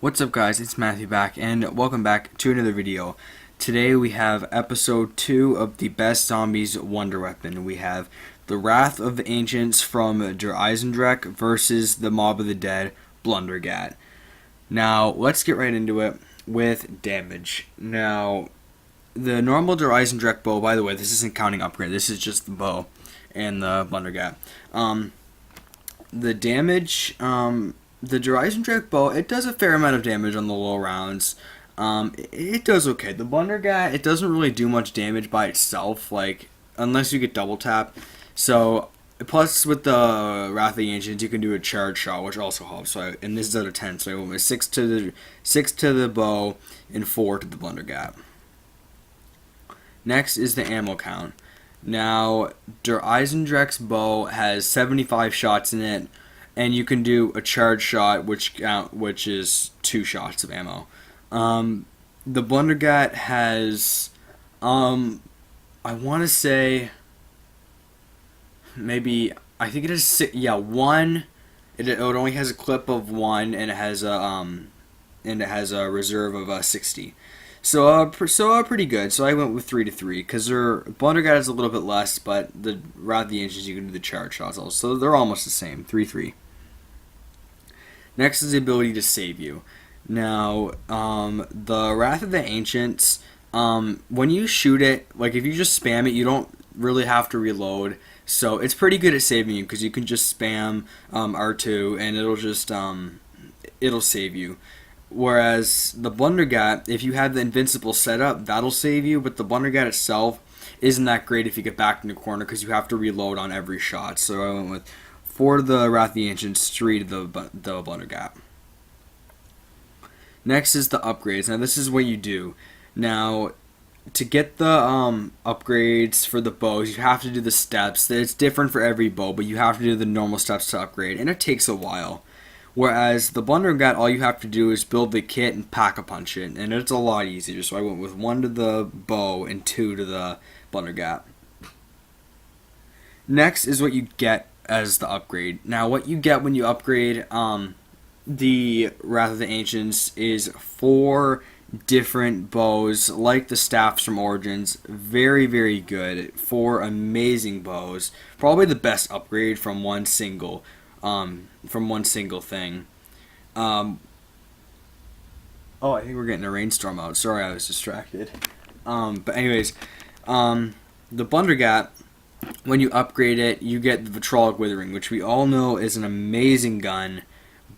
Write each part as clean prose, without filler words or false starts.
What's up guys, it's Matthew back and welcome back to another video. Today we have episode 2 of the Best Zombies Wonder Weapon. We have the Wrath of the Ancients from Der Eisendrache versus the Mob of the Dead, Blundergat. Now let's get right into it with damage. Now the normal Der Eisendrache bow, by the way, this isn't counting upgrade, this is just the bow and the Blundergat. The damage, the Eisendrache bow, it does a fair amount of damage on the low rounds. It does okay. The Blundergat, it doesn't really do much damage by itself, like, unless you get double tap. So, plus with the Wrath of the Ancients, you can do a charge shot, which also helps. And this is out of 10, so I went with 6 to the bow and 4 to the Blundergat. Next is the ammo count. Now, Der Eisendrache's bow has 75 shots in it, and you can do a charge shot, which is 2 shots of ammo. The Blundergat has, I want to say, maybe, I think it has 1. It only has a clip of 1, and it has a reserve of 60. So pretty good. So I went with 3 to 3 because their Blundergat is a little bit less, but the Wrath of the Ancients you can do the charge shots also. So they're almost the same, 3-3. Next is the ability to save you. Now, the Wrath of the Ancients, when you shoot it, like if you just spam it, you don't really have to reload. So it's pretty good at saving you because you can just spam R2 and it'll just it'll save you. Whereas the Blundergat, if you have the invincible setup, that'll save you. But the Blundergat itself isn't that great if you get backed in the corner because you have to reload on every shot. So I went with 4 to the Wrath of the Ancients, 3 to the Blundergat. Next is the upgrades. Now this is what you do. Now, to get the upgrades for the bows, you have to do the steps. It's different for every bow, but you have to do the normal steps to upgrade, and it takes a while. Whereas the Blundergat, all you have to do is build the kit and pack-a-punch it, and it's a lot easier. So I went with 1 to the bow and 2 to the Blundergat. Next is what you get as the upgrade. Now, what you get when you upgrade the Wrath of the Ancients is 4 different bows, like the staffs from Origins. Very, very good. 4 amazing bows. Probably the best upgrade from one single thing. Oh, I think we're getting a rainstorm out. Sorry, I was distracted. But anyways, the Blundergat, when you upgrade it, you get the Vitrolic Withering, which we all know is an amazing gun,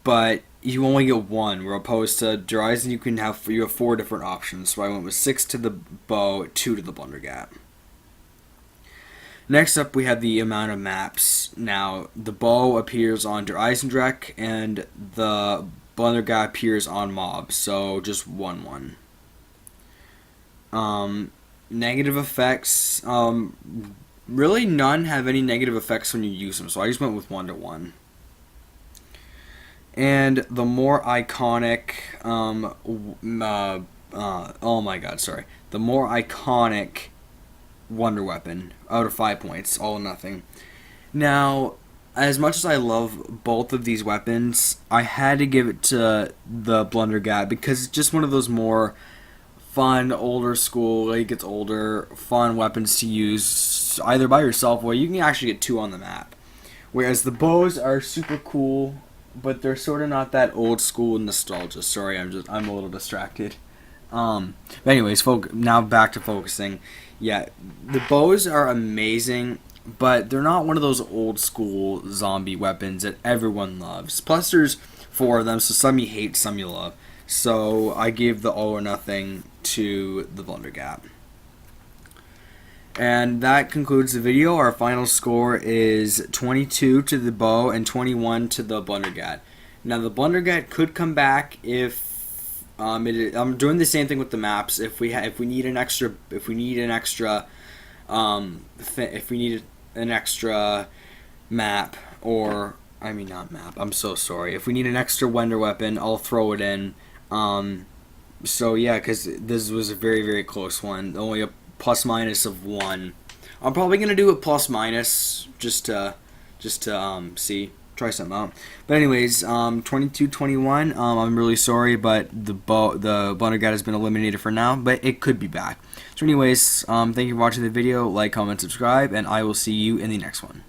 but you only get 1, where opposed to Der Eisen, you have 4 different options. So I went with 6 to the bow, 2 to the Blundergat. Next up, we have the amount of maps. Now, the bow appears on Der Eisendrache, and the Blundergat appears on Mob, so just 1-1. Negative effects, really none have any negative effects when you use them, so I just went with 1-1. And the more iconic, oh my god, sorry. The more iconic Wonder Weapon out of 5 points, all or nothing. Now, as much as I love both of these weapons, I had to give it to the Blundergat because it's just one of those more fun, older school, like it gets older, fun weapons to use either by yourself or you can actually get 2 on the map. Whereas the bows are super cool, but they're sort of not that old school nostalgia. Sorry, I'm a little distracted. But anyways, now back to focusing. Yeah, the bows are amazing, but they're not one of those old school zombie weapons that everyone loves. Plus, there's 4 of them, so some you hate, some you love. So I gave the all or nothing to the Blundergat. And that concludes the video. Our final score is 22 to the bow and 21 to the Blundergat. Now the Blundergat could come back if I'm doing the same thing with the maps. If we need an extra map, or I mean not map. I'm so sorry. If we need an extra Wonder Weapon, I'll throw it in. So yeah, because this was a very, very close one. Only a plus minus of 1. I'm probably gonna do it plus minus just to see. try something out. But anyways, 22-21. I'm really sorry, but the Blundergat has been eliminated for now, but it could be back. So anyways, thank you for watching the video. Like, comment, subscribe, and I will see you in the next one.